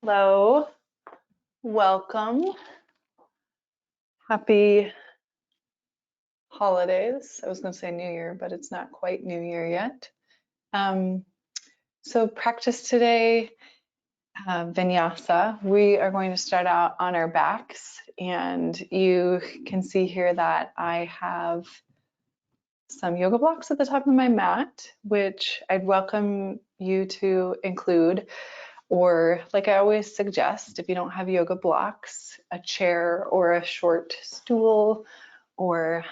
Hello, welcome. Happy holidays. I was going to say New Year, but it's not quite New Year yet. Um, so practice today, Vinyasa. We are going to start out on our backs, and you can see here that I have some yoga blocks at the top of my mat, which I'd welcome you to include. Or, like I always suggest, if you don't have yoga blocks, a chair or a short stool or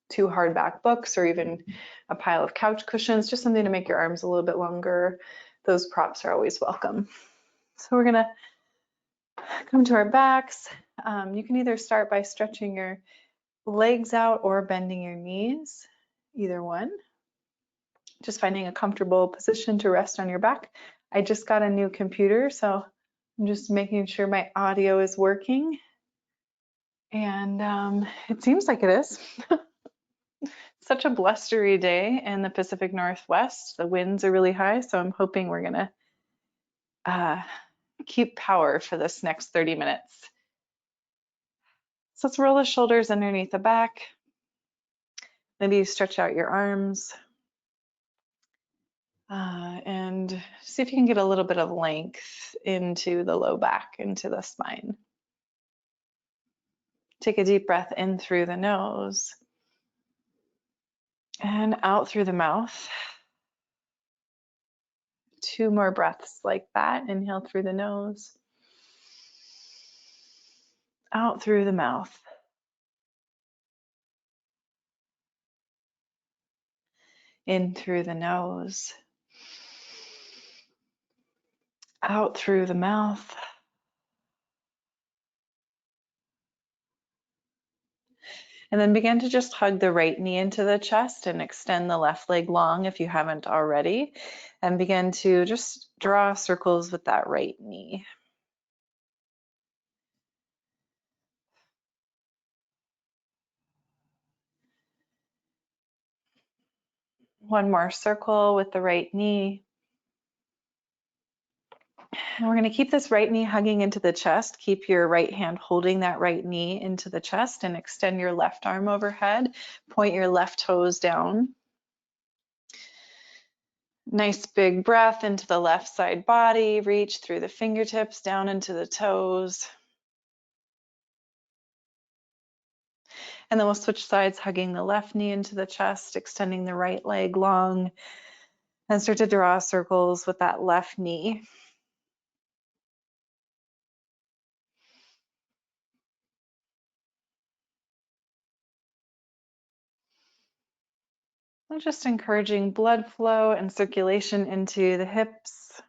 two hardback books or even a pile of couch cushions, just something to make your arms a little bit longer. Those props are always welcome. So we're gonna come to our backs. You can either start by stretching your legs out or bending your knees, either one. Just finding a comfortable position to rest on your back. I just got a new computer, so I'm just making sure my audio is working. And it seems like it is. Such a blustery day in the Pacific Northwest. The winds are really high, so I'm hoping we're gonna keep power for this next 30 minutes. So let's roll the shoulders underneath the back. Maybe you stretch out your arms. And see if you can get a little bit of length into the low back, into the spine. Take a deep breath in through the nose and out through the mouth. Two more breaths like that. Inhale through the nose, out through the mouth. In through the nose, out through the mouth. And then begin to just hug the right knee into the chest and extend the left leg long if you haven't already. And begin to just draw circles with that right knee. One more circle with the right knee. And we're going to keep this right knee hugging into the chest. Keep your right hand holding that right knee into the chest and extend your left arm overhead. Point your left toes down. Nice big breath into the left side body. Reach through the fingertips down into the toes. And then we'll switch sides, hugging the left knee into the chest, extending the right leg long, and start to draw circles with that left knee. And just encouraging blood flow and circulation into the hips.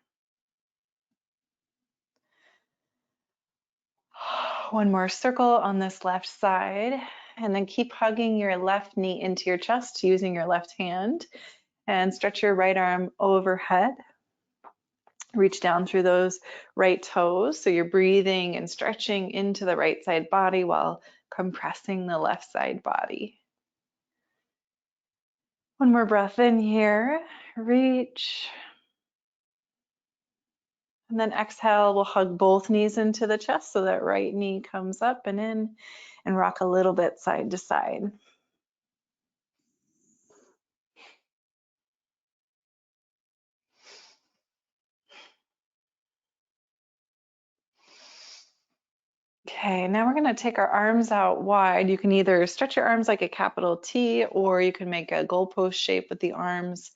One more circle on this left side, and then keep hugging your left knee into your chest using your left hand, and stretch your right arm overhead. Reach down through those right toes, so you're breathing and stretching into the right side body while compressing the left side body. One more breath in here, reach. And then exhale, we'll hug both knees into the chest so that right knee comes up and in, and rock a little bit side to side. Okay, now we're going to take our arms out wide. You can either stretch your arms like a capital T, or you can make a goalpost shape with the arms,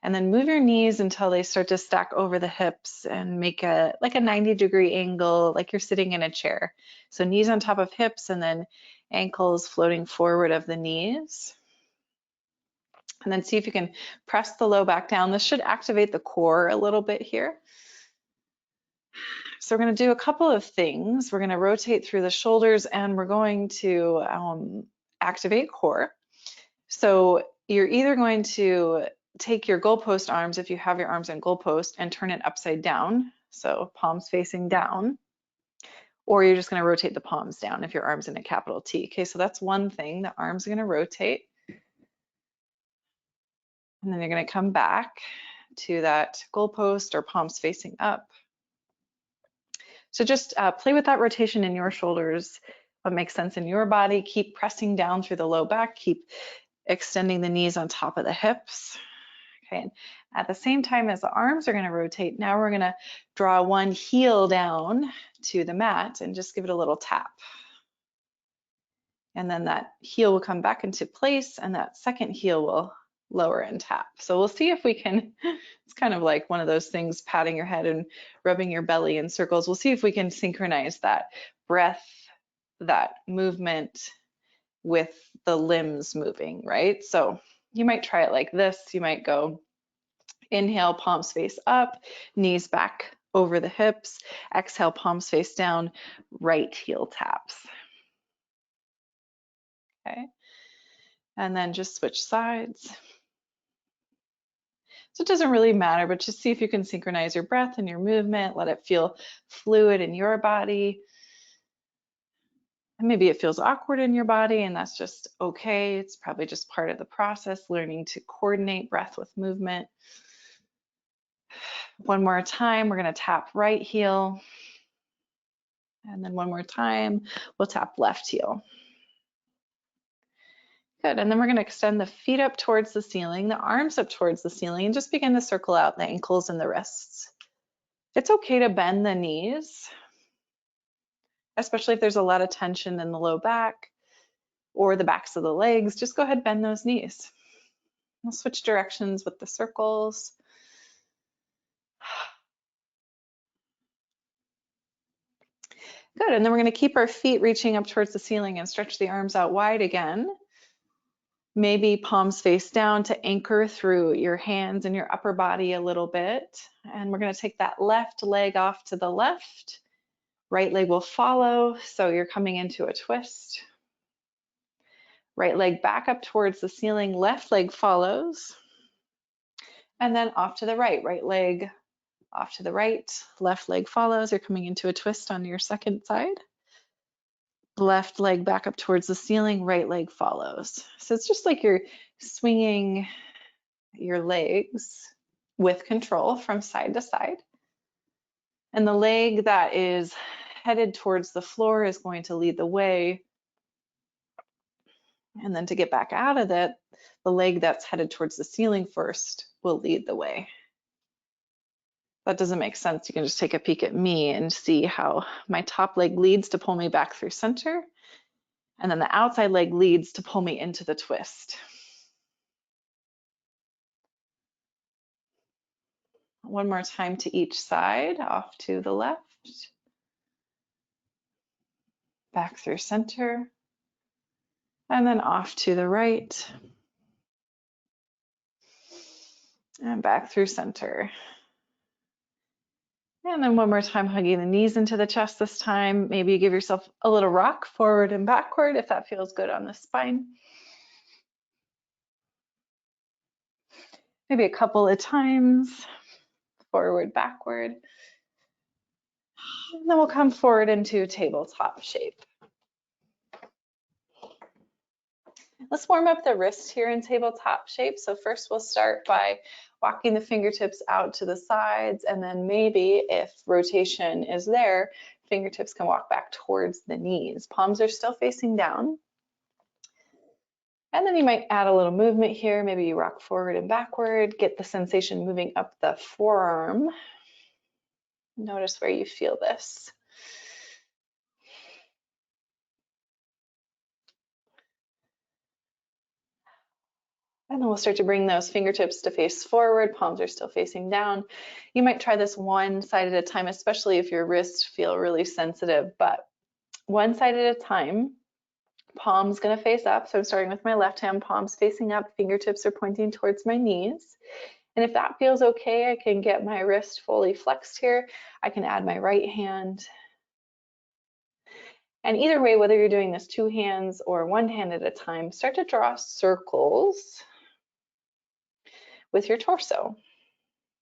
and then move your knees until they start to stack over the hips and make a 90-degree angle, like you're sitting in a chair. So knees on top of hips, and then ankles floating forward of the knees. And then see if you can press the low back down. This should activate the core a little bit here. So we're going to do a couple of things. We're going to rotate through the shoulders, and we're going to activate core. So you're either going to take your goalpost arms, if you have your arms in goalpost, and turn it upside down, so palms facing down, or you're just going to rotate the palms down if your arm's in a capital T. Okay, so that's one thing. The arms are going to rotate. And then you're going to come back to that goalpost or palms facing up. So just play with that rotation in your shoulders, what makes sense in your body. Keep pressing down through the low back, keep extending the knees on top of the hips. Okay, and at the same time as the arms are going to rotate, now we're going to draw one heel down to the mat and just give it a little tap. And then that heel will come back into place and that second heel will lower and tap. So we'll see if we can, it's kind of like one of those things, patting your head and rubbing your belly in circles. We'll see if we can synchronize that breath, that movement with the limbs moving, right? So you might try it like this. You might go inhale, palms face up, knees back over the hips. Exhale, palms face down, right heel taps. Okay. And then just switch sides. So it doesn't really matter, but just see if you can synchronize your breath and your movement, let it feel fluid in your body. And maybe it feels awkward in your body, and that's just okay. It's probably just part of the process, learning to coordinate breath with movement. One more time, we're going to tap right heel. And then one more time, we'll tap left heel. Good, and then we're going to extend the feet up towards the ceiling, the arms up towards the ceiling, and just begin to circle out the ankles and the wrists. It's okay to bend the knees, especially if there's a lot of tension in the low back or the backs of the legs. Just go ahead, bend those knees. We'll switch directions with the circles. Good, and then we're going to keep our feet reaching up towards the ceiling and stretch the arms out wide again. Maybe palms face down to anchor through your hands and your upper body a little bit. And we're going to take that left leg off to the left. Right leg will follow, so you're coming into a twist. Right leg back up towards the ceiling, left leg follows. And then off to the right, right leg off to the right, left leg follows. You're coming into a twist on your second side. Left leg back up towards the ceiling, right leg follows. So it's just like you're swinging your legs with control from side to side. And the leg that is headed towards the floor is going to lead the way. And then to get back out of it, the leg that's headed towards the ceiling first will lead the way. That doesn't make sense. You can just take a peek at me and see how my top leg leads to pull me back through center. And then the outside leg leads to pull me into the twist. One more time to each side, off to the left, back through center, and then off to the right, and back through center. And then one more time, hugging the knees into the chest this time. Maybe you give yourself a little rock forward and backward if that feels good on the spine. Maybe a couple of times, forward, backward. And then we'll come forward into tabletop shape. Let's warm up the wrist here in tabletop shape. So first we'll start by walking the fingertips out to the sides, and then maybe if rotation is there, fingertips can walk back towards the knees. Palms are still facing down. And then you might add a little movement here. Maybe you rock forward and backward, get the sensation moving up the forearm. Notice where you feel this. And then we'll start to bring those fingertips to face forward. Palms are still facing down. You might try this one side at a time, especially if your wrists feel really sensitive, but one side at a time. Palms gonna face up. So I'm starting with my left hand, palms facing up, fingertips are pointing towards my knees. And if that feels okay, I can get my wrist fully flexed here. I can add my right hand. And either way, whether you're doing this two hands or one hand at a time, start to draw circles with your torso.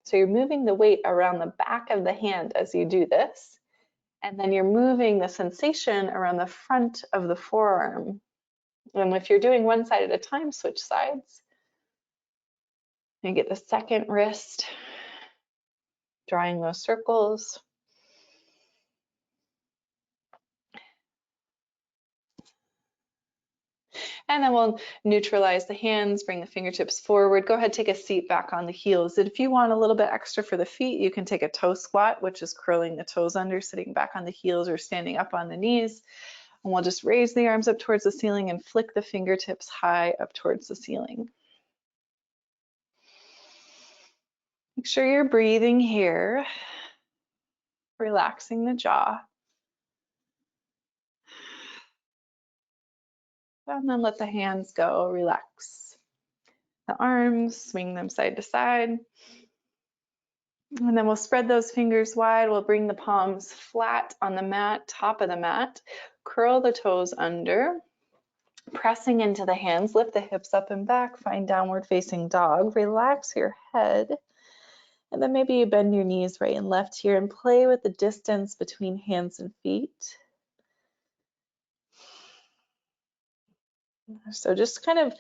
So you're moving the weight around the back of the hand as you do this. And then you're moving the sensation around the front of the forearm. And if you're doing one side at a time, switch sides. And get the second wrist, drawing those circles. And then we'll neutralize the hands, bring the fingertips forward. Go ahead, take a seat back on the heels. And if you want a little bit extra for the feet, you can take a toe squat, which is curling the toes under, sitting back on the heels or standing up on the knees. And we'll just raise the arms up towards the ceiling and flick the fingertips high up towards the ceiling. Make sure you're breathing here, relaxing the jaw. And then let the hands go, relax. The arms, swing them side to side. And then we'll spread those fingers wide. We'll bring the palms flat on the mat, top of the mat. Curl the toes under. Pressing into the hands, lift the hips up and back. Find downward facing dog. Relax your head. And then maybe you bend your knees right and left here and play with the distance between hands and feet. So just kind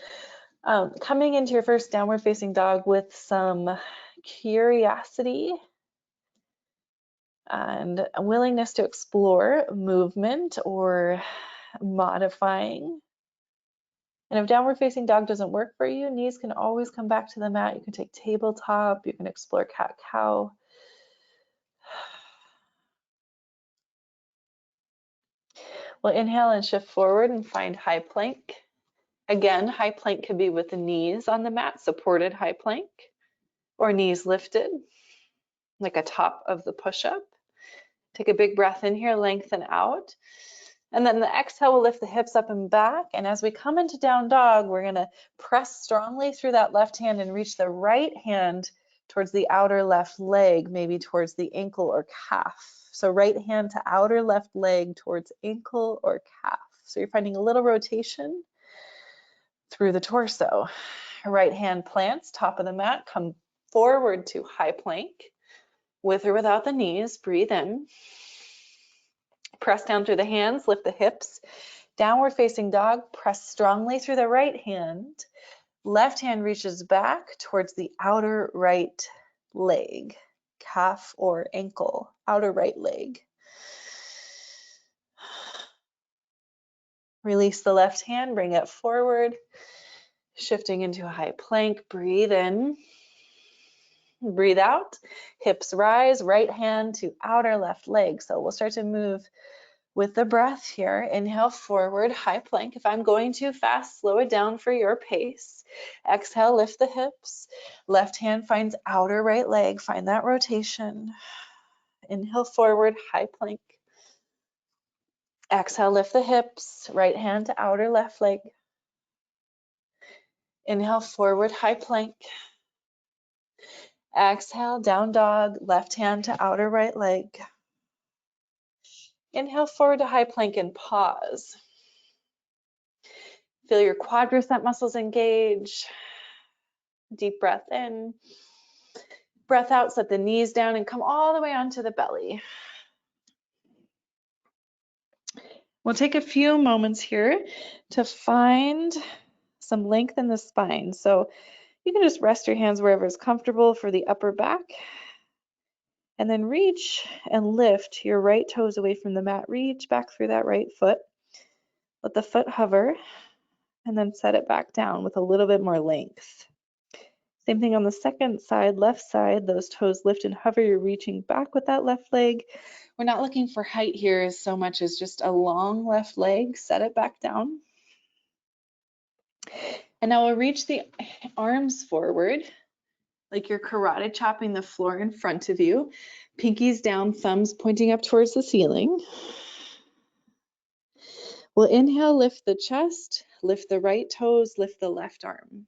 of coming into your first downward facing dog with some curiosity and a willingness to explore movement or modifying. And if downward facing dog doesn't work for you, knees can always come back to the mat. You can take tabletop, you can explore cat-cow. We'll inhale and shift forward and find high plank. Again, high plank could be with the knees on the mat, supported high plank, or knees lifted, like a top of the push-up. Take a big breath in here, lengthen out. And then the exhale will lift the hips up and back. And as we come into down dog, we're going to press strongly through that left hand and reach the right hand towards the outer left leg, maybe towards the ankle or calf. So right hand to outer left leg towards ankle or calf. So you're finding a little rotation through the torso. Right hand plants, top of the mat, come forward to high plank. With or without the knees, breathe in. Press down through the hands, lift the hips. Downward facing dog, press strongly through the right hand. Left hand reaches back towards the outer right leg, calf or ankle, outer right leg. Release the left hand, bring it forward, shifting into a high plank. Breathe in. Breathe out, hips rise, right hand to outer left leg. So we'll start to move with the breath here. Inhale forward, high plank. If I'm going too fast, slow it down for your pace. Exhale, lift the hips. Left hand finds outer right leg. Find that rotation. Inhale forward, high plank. Exhale, lift the hips. Right hand to outer left leg. Inhale forward, high plank. Exhale, down dog, left hand to outer right leg. Inhale forward to high plank and pause. Feel your quadricep muscles engage. Deep breath in. Breath out, set the knees down and come all the way onto the belly. We'll take a few moments here to find some length in the spine. So you can just rest your hands wherever is comfortable for the upper back. And then reach and lift your right toes away from the mat. Reach back through that right foot. Let the foot hover and then set it back down with a little bit more length. Same thing on the second side, left side, those toes lift and hover. You're reaching back with that left leg. We're not looking for height here so much as just a long left leg. Set it back down. And now we'll reach the arms forward, like you're karate chopping the floor in front of you. Pinkies down, thumbs pointing up towards the ceiling. We'll inhale, lift the chest, lift the right toes, lift the left arm.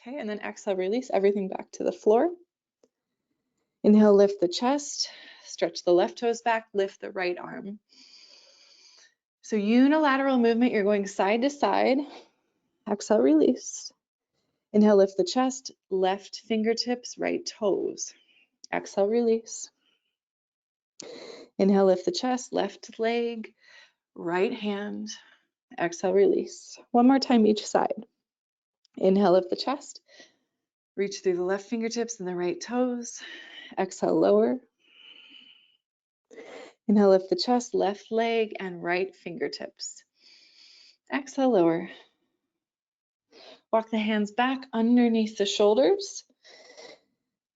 Okay, and then exhale, release everything back to the floor. Inhale, lift the chest, stretch the left toes back, lift the right arm. So unilateral movement, you're going side to side. Exhale, release. Inhale, lift the chest, left fingertips, right toes. Exhale, release. Inhale, lift the chest, left leg, right hand. Exhale, release. One more time each side. Inhale, lift the chest. Reach through the left fingertips and the right toes. Exhale, lower. Inhale, lift the chest, left leg and right fingertips. Exhale, lower. Walk the hands back underneath the shoulders.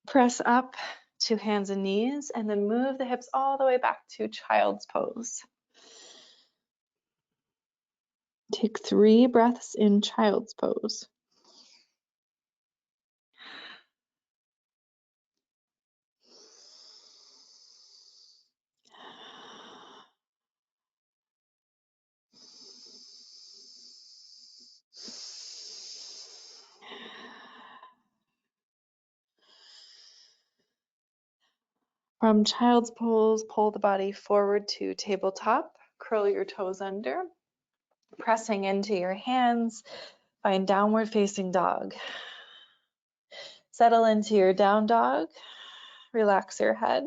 Press up to hands and knees, and then move the hips all the way back to child's pose. Take 3 breaths in child's pose. From child's pose, pull the body forward to tabletop. Curl your toes under. Pressing into your hands, find downward facing dog. Settle into your down dog. Relax your head.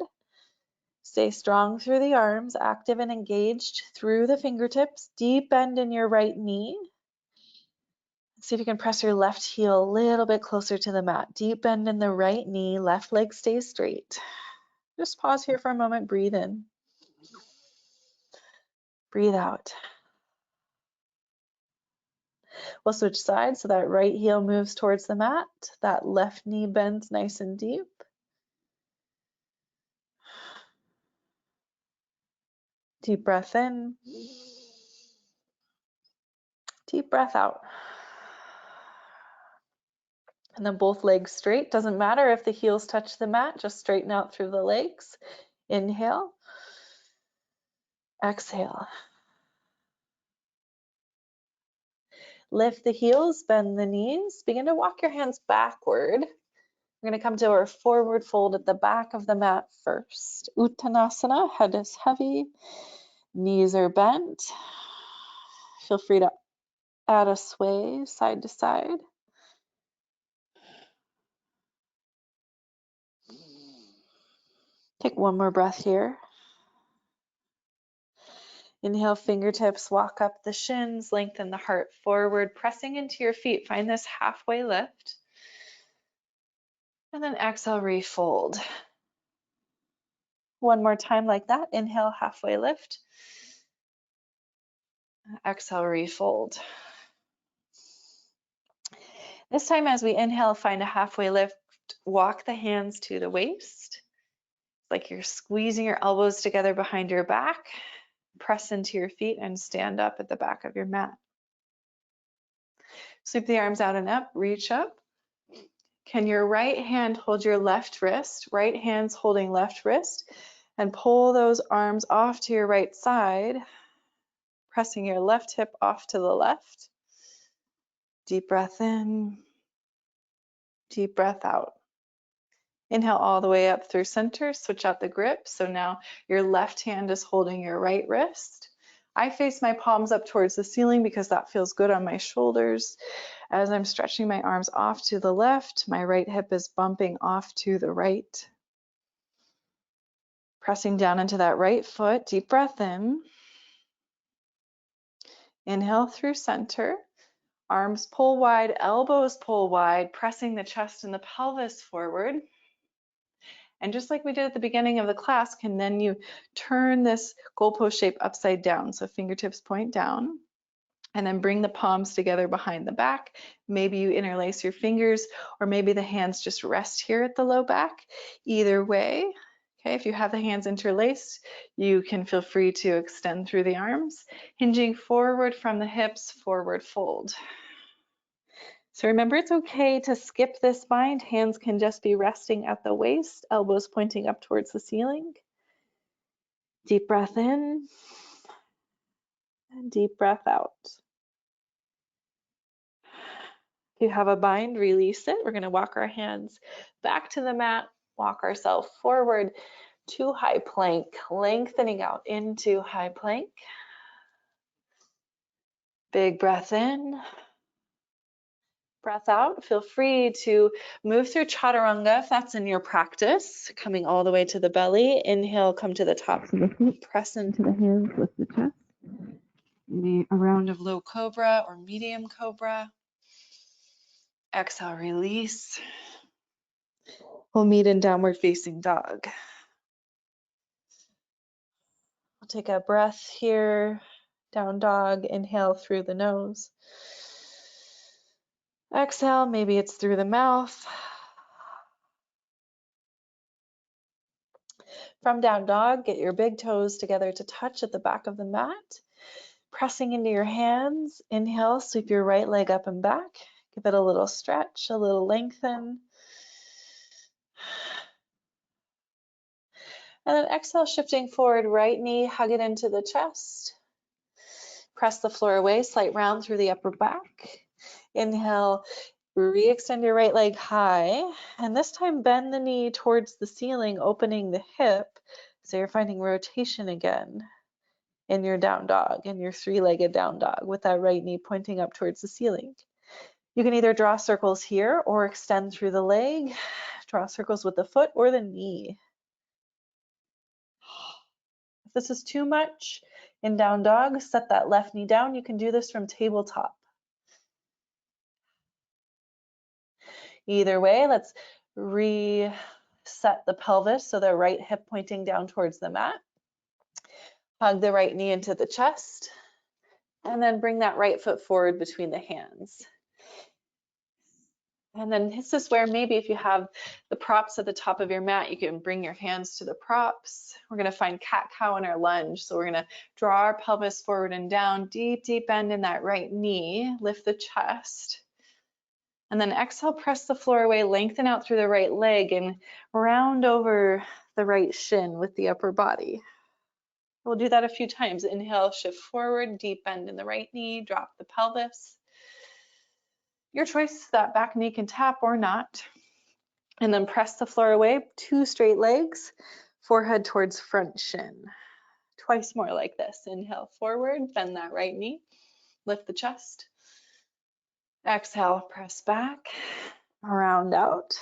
Stay strong through the arms, active and engaged through the fingertips. Deep bend in your right knee. See if you can press your left heel a little bit closer to the mat. Deep bend in the right knee, left leg stays straight. Just pause here for a moment, breathe in. Breathe out. We'll switch sides so that right heel moves towards the mat. That left knee bends nice and deep. Deep breath in. Deep breath out. And then both legs straight. Doesn't matter if the heels touch the mat, just straighten out through the legs. Inhale. Exhale. Lift the heels, bend the knees. Begin to walk your hands backward. We're going to come to our forward fold at the back of the mat first. Uttanasana, head is heavy, knees are bent. Feel free to add a sway side to side. Take one more breath here. Inhale, fingertips, walk up the shins, lengthen the heart forward, pressing into your feet. Find this halfway lift. And then exhale, refold. One more time like that. Inhale, halfway lift. Exhale, refold. This time as we inhale, find a halfway lift. Walk the hands to the waist. Like you're squeezing your elbows together behind your back. Press into your feet and stand up at the back of your mat. Sweep the arms out and up, reach up. Can your right hand hold your left wrist? Right hand's holding left wrist. And pull those arms off to your right side, pressing your left hip off to the left. Deep breath in, deep breath out. Inhale all the way up through center, switch out the grip. So now your left hand is holding your right wrist. I face my palms up towards the ceiling because that feels good on my shoulders. As I'm stretching my arms off to the left, my right hip is bumping off to the right. Pressing down into that right foot, deep breath in. Inhale through center. Arms pull wide, elbows pull wide, pressing the chest and the pelvis forward. And just like we did at the beginning of the class, can then you turn this goalpost shape upside down. So fingertips point down and then bring the palms together behind the back. Maybe you interlace your fingers or maybe the hands just rest here at the low back. Either way, okay, if you have the hands interlaced, you can feel free to extend through the arms, hinging forward from the hips, forward fold. So remember, it's okay to skip this bind. Hands can just be resting at the waist, elbows pointing up towards the ceiling. Deep breath in and deep breath out. If you have a bind, release it. We're going to walk our hands back to the mat, walk ourselves forward to high plank, lengthening out into high plank. Big breath in. Breath out. Feel free to move through chaturanga if that's in your practice, coming all the way to the belly. Inhale, come to the tops of the feet, press into the hands, lift the chest. Maybe a round of low cobra or medium cobra. Exhale, release. We'll meet in downward facing dog. We'll take a breath here. Down dog, inhale through the nose. Exhale, maybe it's through the mouth. From down dog, get your big toes together to touch at the back of the mat. Pressing into your hands. Inhale, sweep your right leg up and back. Give it a little stretch, a little lengthen. And then exhale, shifting forward, right knee, hug it into the chest. Press the floor away, slight round through the upper back. Inhale, re-extend your right leg high. And this time bend the knee towards the ceiling, opening the hip. So you're finding rotation again in your down dog, in your three-legged down dog, with that right knee pointing up towards the ceiling. You can either draw circles here or extend through the leg. Draw circles with the foot or the knee. If this is too much in down dog, set that left knee down. You can do this from tabletop. Either way, let's reset the pelvis so the right hip pointing down towards the mat. Hug the right knee into the chest, and then bring that right foot forward between the hands. And then this is where maybe if you have the props at the top of your mat, you can bring your hands to the props. We're going to find cat-cow in our lunge. So we're going to draw our pelvis forward and down, deep, deep bend in that right knee, lift the chest. And then exhale, press the floor away, lengthen out through the right leg and round over the right shin with the upper body. We'll do that a few times. Inhale, shift forward, deep bend in the right knee, drop the pelvis. Your choice, that back knee can tap or not. And then press the floor away, two straight legs, forehead towards front shin. Twice more like this. Inhale forward, bend that right knee, lift the chest. Exhale, press back, round out.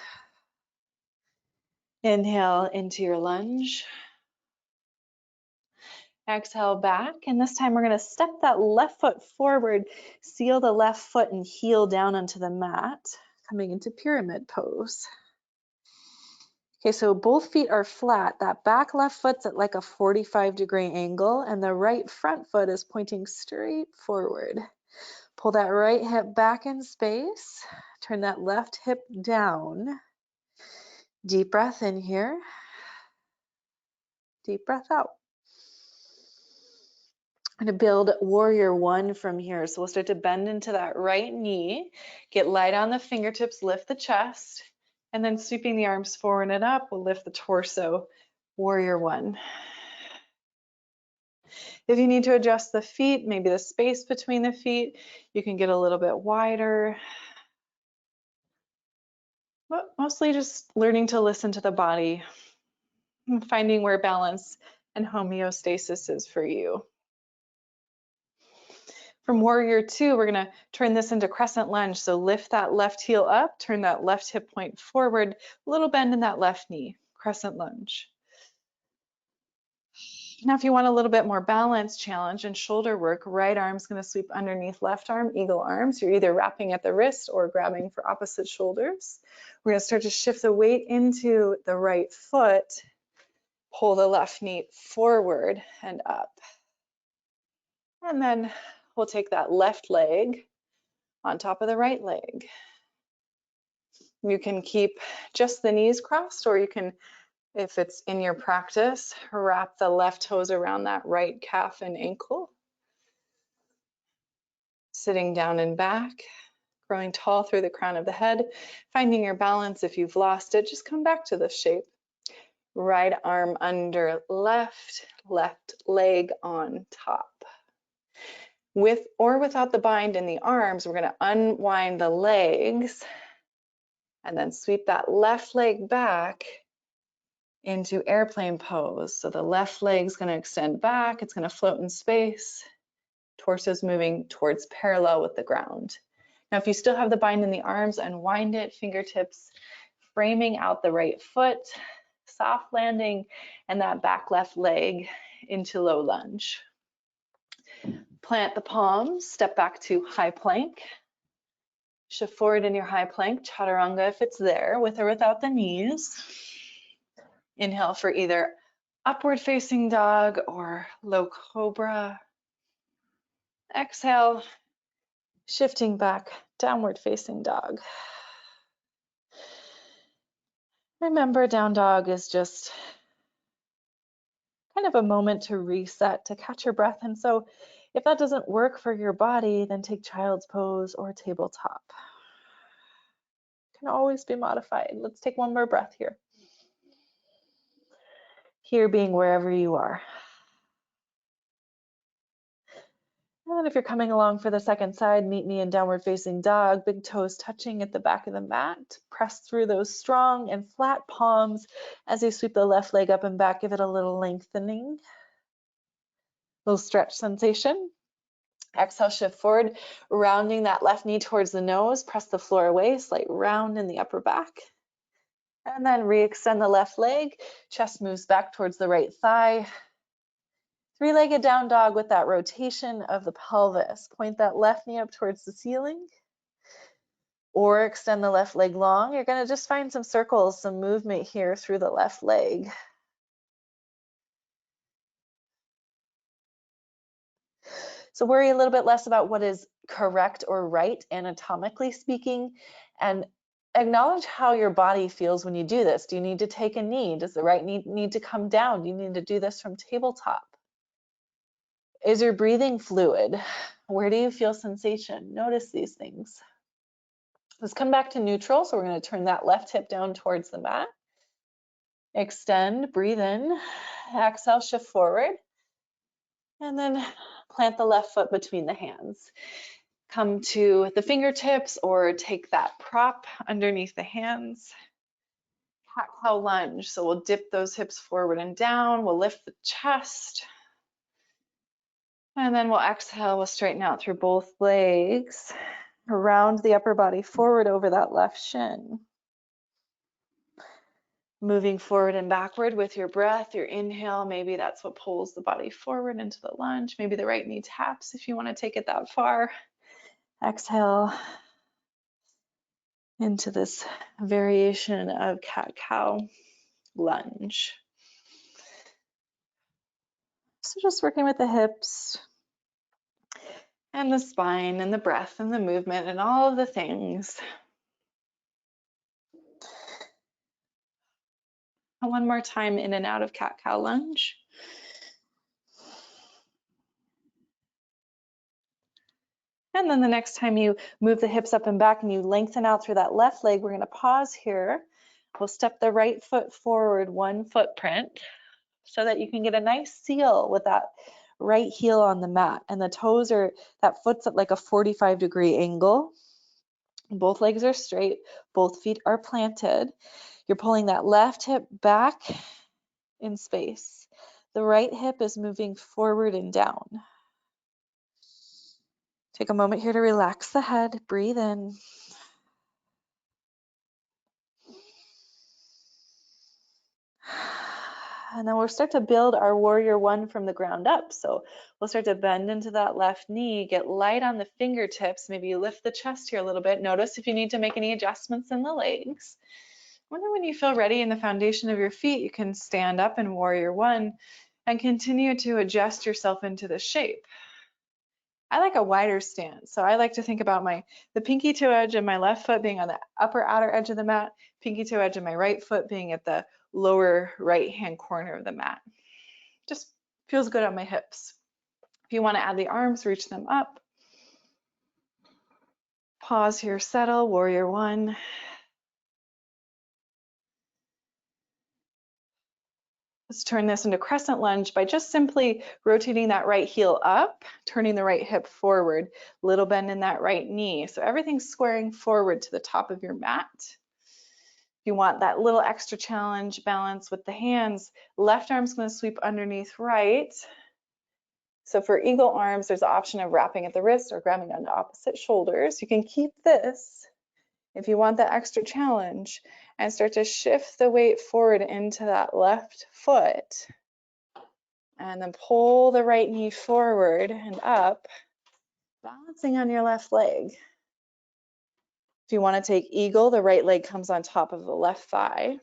Inhale into your lunge. Exhale back, and this time we're going to step that left foot forward, seal the left foot and heel down onto the mat, coming into pyramid pose. Okay, so both feet are flat. That back left foot's at like a 45-degree angle, and the right front foot is pointing straight forward. Pull that right hip back in space. Turn that left hip down. Deep breath in here. Deep breath out. I'm going to build warrior one from here. So we'll start to bend into that right knee, get light on the fingertips, lift the chest, and then sweeping the arms forward and up, we'll lift the torso, warrior one. If you need to adjust the feet, maybe the space between the feet, you can get a little bit wider. But mostly just learning to listen to the body and finding where balance and homeostasis is for you. From warrior two, we're going to turn this into crescent lunge. So lift that left heel up, turn that left hip point forward, a little bend in that left knee, crescent lunge. Now, if you want a little bit more balance, challenge and shoulder work, right arm's going to sweep underneath left arm, eagle arms. You're either wrapping at the wrist or grabbing for opposite shoulders. We're going to start to shift the weight into the right foot, pull the left knee forward and up. And then we'll take that left leg on top of the right leg. You can keep just the knees crossed, or you can, if it's in your practice, wrap the left toes around that right calf and ankle. Sitting down and back, growing tall through the crown of the head, finding your balance. If you've lost it, just come back to this shape. Right arm under left, left leg on top. With or without the bind in the arms, we're going to unwind the legs and then sweep that left leg back into airplane pose. So the left leg's going to extend back, it's going to float in space, torso's moving towards parallel with the ground. Now, if you still have the bind in the arms, unwind it, fingertips framing out the right foot, soft landing, and that back left leg into low lunge. Plant the palms, step back to high plank. Shift forward in your high plank, chaturanga if it's there, with or without the knees. Inhale for either upward facing dog or low cobra. Exhale, Shifting back, downward facing dog. Remember, down dog is just kind of a moment to reset, to catch your breath. And so if that doesn't work for your body, then take child's pose or tabletop. Can always be modified. Let's take one more breath here. Here being wherever you are. And if you're coming along for the second side, meet me in downward facing dog, big toes touching at the back of the mat. Press through those strong and flat palms as you sweep the left leg up and back. Give it a little lengthening, little stretch sensation. Exhale, shift forward, rounding that left knee towards the nose. Press the floor away, slight round in the upper back. And then re-extend the left leg. Chest moves back towards the right thigh. Three-legged down dog with that rotation of the pelvis. Point that left knee up towards the ceiling or extend the left leg long. You're going to just find some circles, some movement here through the left leg. So worry a little bit less about what is correct or right anatomically speaking, and acknowledge how your body feels when you do this. Do you need to take a knee? Does the right knee need to come down? Do you need to do this from tabletop? Is your breathing fluid? Where do you feel sensation? Notice these things. Let's come back to neutral. So we're going to turn that left hip down towards the mat. Extend, breathe in, exhale, shift forward, and then plant the left foot between the hands. Come to the fingertips or take that prop underneath the hands. Cat-cow lunge. So we'll dip those hips forward and down. We'll lift the chest. And then we'll exhale, we'll straighten out through both legs, round the upper body forward over that left shin. Moving forward and backward with your breath, your inhale, maybe that's what pulls the body forward into the lunge. Maybe the right knee taps if you want to take it that far. Exhale into this variation of cat-cow lunge. So just working with the hips and the spine and the breath and the movement and all of the things. And one more time, in and out of cat-cow lunge. And then the next time you move the hips up and back and you lengthen out through that left leg, we're going to pause here. We'll step the right foot forward one footprint so that you can get a nice seal with that right heel on the mat. And the toes are, that foot's at like a 45-degree angle. Both legs are straight, both feet are planted. You're pulling that left hip back in space. The right hip is moving forward and down. Take a moment here to relax the head, breathe in. And then we'll start to build our warrior one from the ground up. So we'll start to bend into that left knee, get light on the fingertips. Maybe you lift the chest here a little bit. Notice if you need to make any adjustments in the legs. And then when you feel ready in the foundation of your feet, you can stand up in warrior one and continue to adjust yourself into the shape. I like a wider stance. So I like to think about the pinky toe edge of my left foot being on the upper outer edge of the mat, pinky toe edge of my right foot being at the lower right hand corner of the mat. Just feels good on my hips. If you want to add the arms, reach them up. Pause here, settle, warrior one. Let's turn this into crescent lunge by just simply rotating that right heel up, turning the right hip forward, little bend in that right knee. So everything's squaring forward to the top of your mat. If you want that little extra challenge balance with the hands, left arm's going to sweep underneath right. So for eagle arms, there's the option of wrapping at the wrist or grabbing onto opposite shoulders. You can keep this if you want that extra challenge and start to shift the weight forward into that left foot. And then pull the right knee forward and up, balancing on your left leg. If you want to take eagle, the right leg comes on top of the left thigh.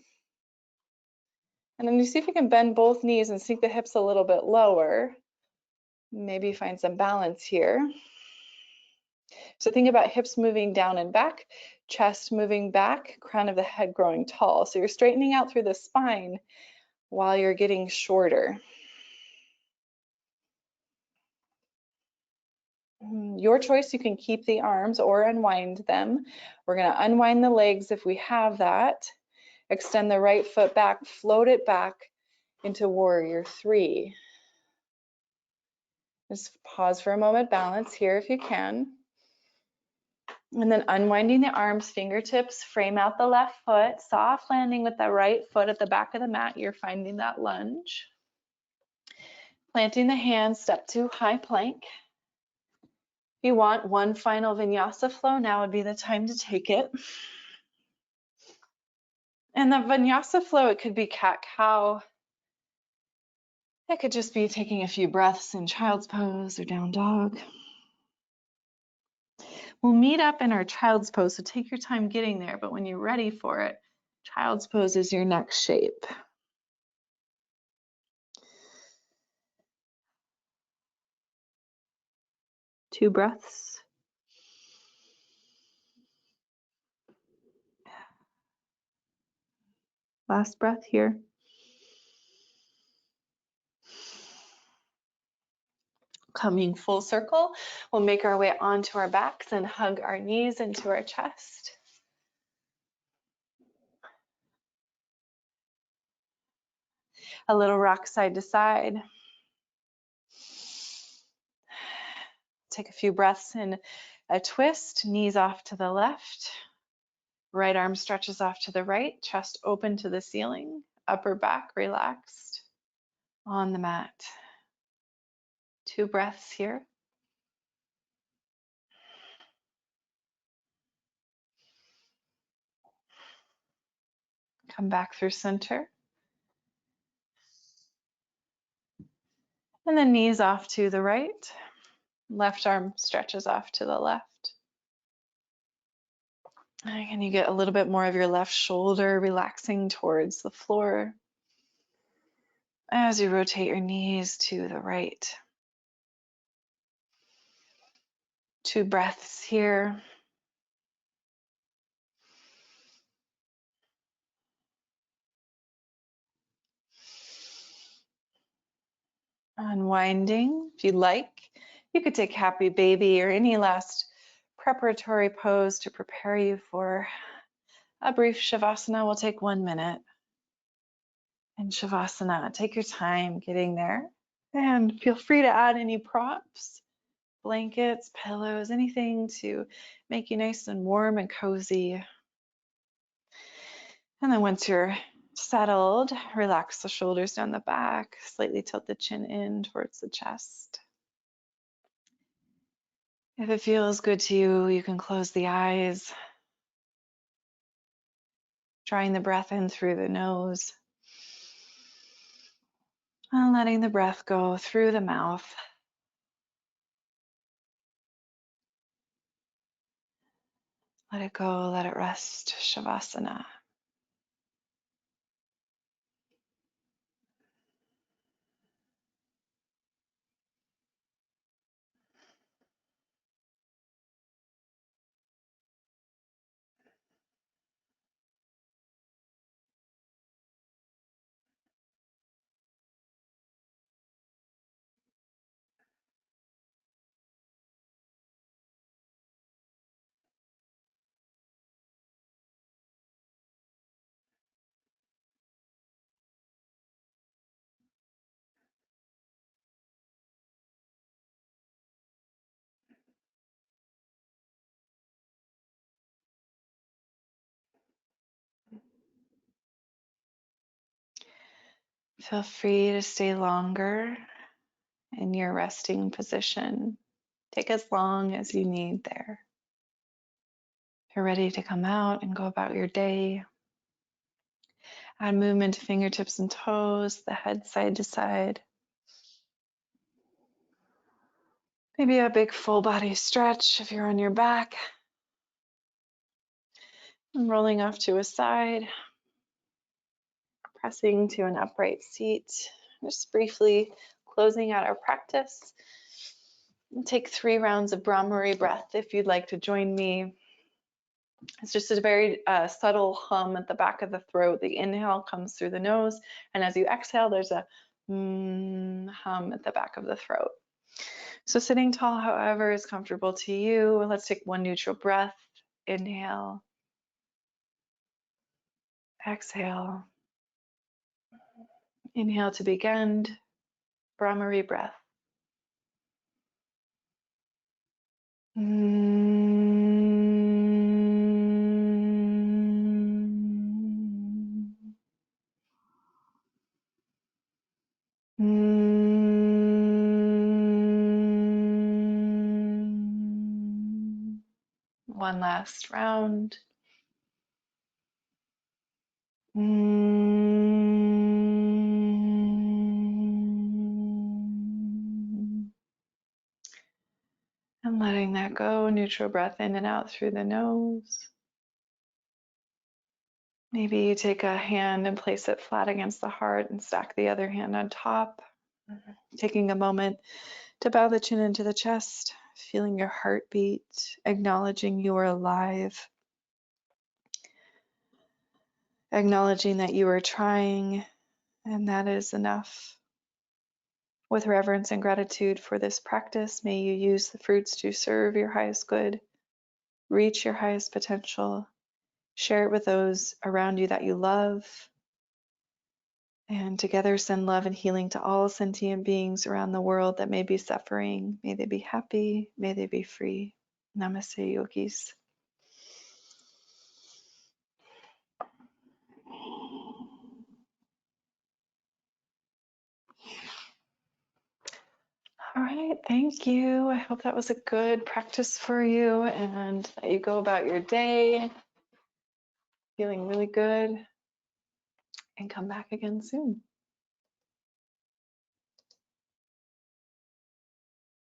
And then you see if you can bend both knees and sink the hips a little bit lower. Maybe find some balance here. So think about hips moving down and back, chest moving back, crown of the head growing tall. So you're straightening out through the spine while you're getting shorter. Your choice, you can keep the arms or unwind them. We're going to unwind the legs if we have that. Extend the right foot back, float it back into warrior three. Just pause for a moment, balance here if you can. And then unwinding the arms, fingertips, frame out the left foot, soft landing with the right foot at the back of the mat. You're finding that lunge. Planting the hands, step to high plank. If you want one final vinyasa flow, now would be the time to take it. And the vinyasa flow, it could be cat-cow. It could just be taking a few breaths in child's pose or down dog. We'll meet up in our child's pose, so take your time getting there, but when you're ready for it, child's pose is your next shape. Two breaths. Last breath here. Coming full circle, we'll make our way onto our backs and hug our knees into our chest. A little rock side to side. Take a few breaths in a twist, knees off to the left. Right arm stretches off to the right, chest open to the ceiling, upper back relaxed on the mat. Two breaths here. Come back through center. And then knees off to the right. Left arm stretches off to the left. And you get a little bit more of your left shoulder relaxing towards the floor as you rotate your knees to the right. Two breaths here. Unwinding, if you'd like. You could take happy baby or any last preparatory pose to prepare you for a brief shavasana. Will take 1 minute. In shavasana, take your time getting there. And feel free to add any props, blankets, pillows, anything to make you nice and warm and cozy. And then once you're settled, relax the shoulders down the back, slightly tilt the chin in towards the chest. If it feels good to you, you can close the eyes, drawing the breath in through the nose, and letting the breath go through the mouth. Let it go, let it rest, Shavasana. Feel free to stay longer in your resting position. Take as long as you need there. If you're ready to come out and go about your day, add movement to fingertips and toes, the head side to side. Maybe a big full body stretch if you're on your back. And rolling off to a side, pressing to an upright seat. Just briefly closing out our practice. Take 3 rounds of Brahmari breath if you'd like to join me. It's just a very subtle hum at the back of the throat. The inhale comes through the nose, and as you exhale, there's a hum at the back of the throat. So sitting tall, however, is comfortable to you. Let's take 1 neutral breath. Inhale. Exhale. Inhale to begin. Brahmari breath. One last round. And letting that go, neutral breath in and out through the nose. Maybe you take a hand and place it flat against the heart and stack the other hand on top. Taking a moment to bow the chin into the chest, feeling your heartbeat, acknowledging you are alive, acknowledging that you are trying, and that is enough. With reverence and gratitude for this practice, may you use the fruits to serve your highest good, reach your highest potential, share it with those around you that you love, and together send love and healing to all sentient beings around the world that may be suffering. May they be happy, may they be free. Namaste, yogis. All right, thank you. I hope that was a good practice for you and that you go about your day feeling really good and come back again soon.